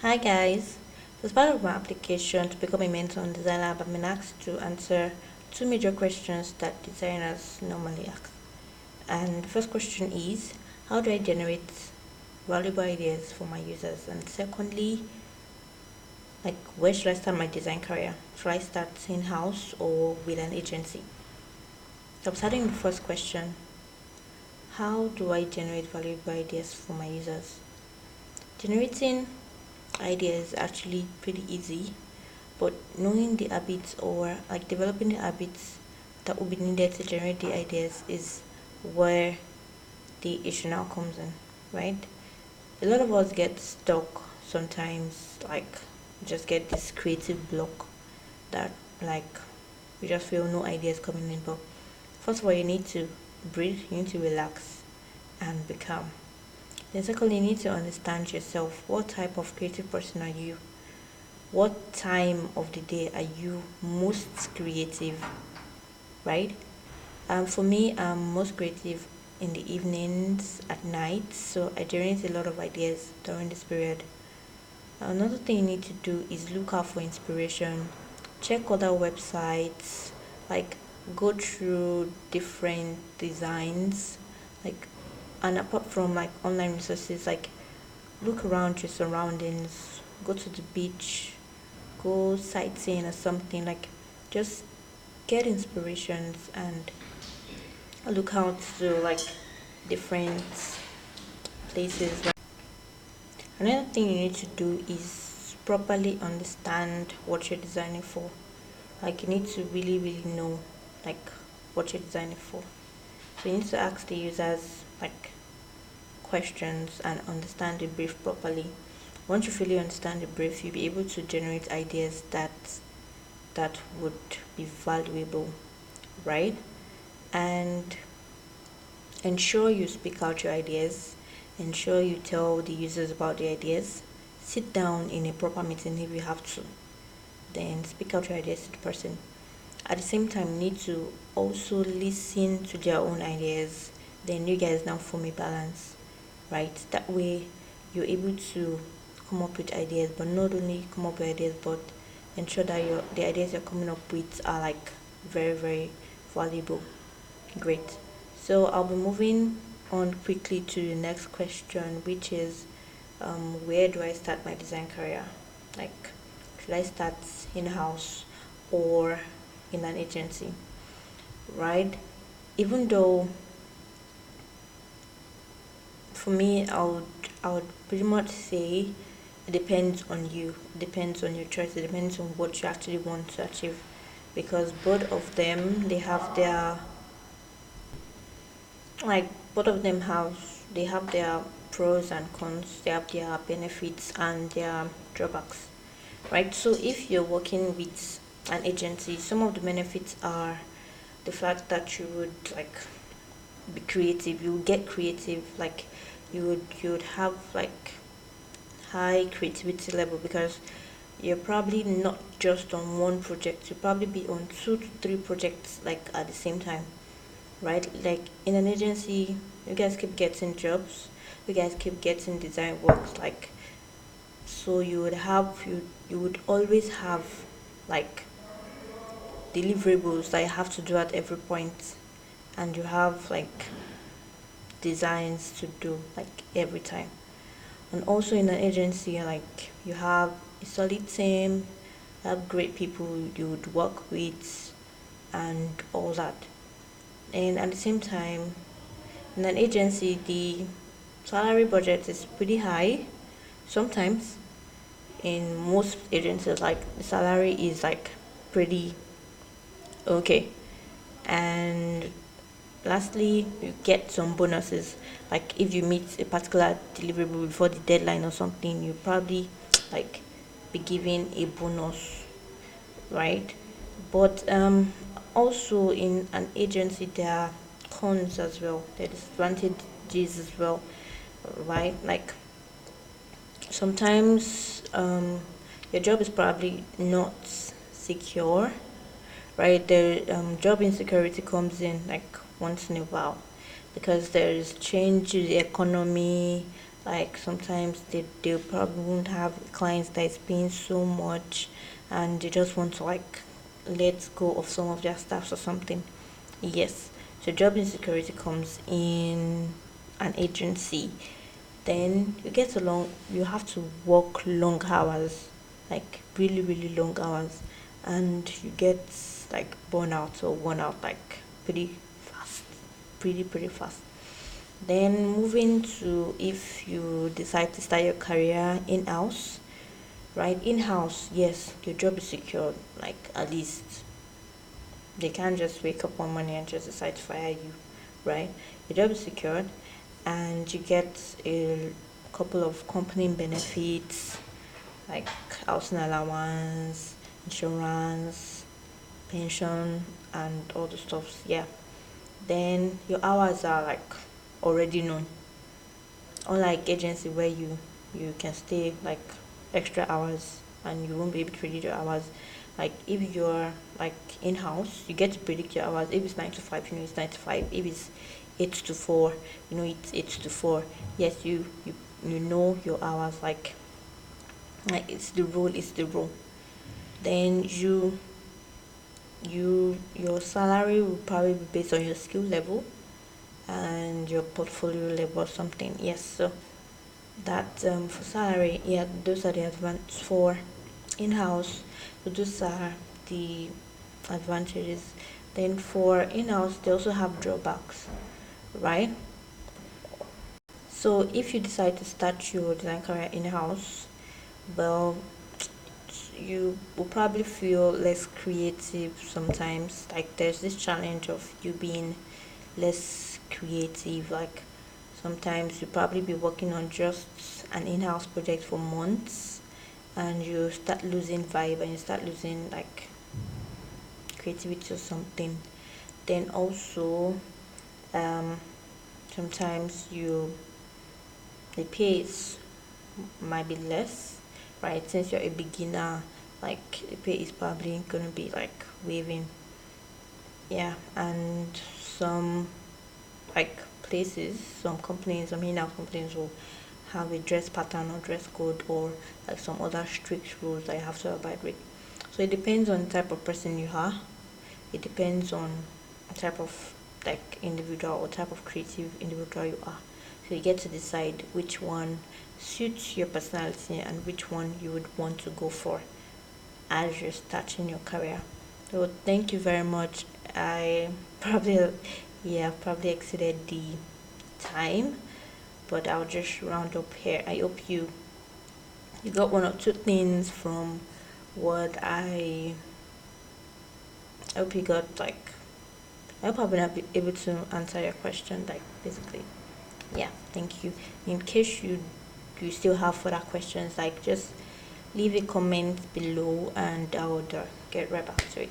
Hi guys. As part of my application to become a mentor on Designlab, I've been asked to answer two major questions that designers normally ask. And the first question is, how do I generate valuable ideas for my users? And secondly, where should I start my design career? Should I start in-house or with an agency? So I'm starting with the first question. How do I generate valuable ideas for my users? Generating ideas is actually pretty easy, but knowing the habits or developing the habits that will be needed to generate the ideas is where the issue now comes in, right? A lot of us get stuck sometimes, just get this creative block that like we just feel no ideas coming in. But first of all, you need to breathe, you need to relax and be calm. Then secondly, you need to understand yourself. What type of creative person are you? What time of the day are you most creative, right? For me, I'm most creative in the evenings, at night, so I generate a lot of ideas during this period. Another thing you need to do is look out for inspiration, check other websites, like go through different designs, like and apart from online resources, look around your surroundings, go to the beach, go sightseeing or something, just get inspirations and look out to different places. Another thing you need to do is properly understand what you're designing for. You need to really know like what you're designing for. So you need to ask the users questions and understand the brief properly. Once you fully understand the brief, you'll be able to generate ideas that would be valuable, right? And ensure you speak out your ideas, ensure you tell the users about the ideas. Sit down in a proper meeting if you have to, then speak out your ideas to the person. At the same time, you need to also listen to their own ideas. Then you guys now form a balance, right? That way you're able to come up with ideas, but not only come up with ideas, but ensure that the ideas you're coming up with are very valuable. Great. So I'll be moving on quickly to the next question, which is where do I start my design career? Like, should I start in house or in an agency? Right? Even though for me, I would pretty much say it depends on you, it depends on your choice, it depends on what you actually want to achieve, because both of them like both of them have their pros and cons, they have their benefits and their drawbacks, right? So if you're working with an agency, some of the benefits are the fact that you would be creative, you would get creative, you would have high creativity level, because you're probably not just on one project, you'll probably be on 2 to 3 projects at the same time, right? Like in an agency, you guys keep getting jobs, you guys keep getting design works, so you would always have like deliverables that you have to do at every point, and you have designs to do every time. And also in an agency, you have a solid team, you have great people you would work with and all that. And at the same time, in an agency, the salary budget is pretty high. Sometimes in most agencies, the salary is pretty okay. And lastly, you get some bonuses. Like if you meet a particular deliverable before the deadline or something, you probably like be given a bonus, right? But also in an agency there are cons as well, there are disadvantages as well, right? Like sometimes your job is probably not secure, right? The job insecurity comes in once in a while, because there is change in the economy, Like sometimes they probably won't have clients that is paying so much, and they just want to like let go of some of their staffs or something. Yes, so job insecurity comes in an agency. Then you get along, you have to work long hours, like really, really long hours, and you get like burnout or worn out like pretty fast, pretty fast. Then moving to if you decide to start your career in house, right? In house, yes, your job is secure, like at least they can't just wake up one morning and just decide to fire you, right? Your job is secured and you get a couple of company benefits like housing allowance, insurance, pension, and all the stuffs. Yeah. Then your hours are like already known. Unlike agency where you can stay like extra hours and you won't be able to predict your hours. Like if you're like in house, you get to predict your hours. If it's 9 to 5, you know it's 9 to 5. If it's 8 to 4, you know it's 8 to 4. Yes, you know your hours, like it's the rule, it's the rule. Then your salary will probably be based on your skill level and your portfolio level or something. Yes, so that for salary, yeah, those are the advantages for in-house. So those are the advantages. Then for in-house, they also have drawbacks, right? So if you decide to start your design career in-house, well, you will probably feel less creative sometimes. Like there's this challenge of you being less creative. Like sometimes you probably be working on just an in-house project for months and you start losing vibe and you start losing like creativity or something. Then also um sometimes you the pay is might be less, right? Since you're a beginner, like the pay is probably gonna be like waving. Yeah, and some like places, some companies, some in-house companies will have a dress pattern or dress code or like some other strict rules that you have to abide with. So it depends on the type of person you are. It depends on the type of like individual or type of creative individual you are. So you get to decide which one suits your personality and which one you would want to go for as you're starting your career. So thank you very much. I probably probably exceeded the time, but I'll just round up here. I hope you got one or two things from what I hope you got like I hope I've been able to answer your question like basically. Yeah, thank you. In case you still have further questions, like just leave a comment below and I would get right back to it.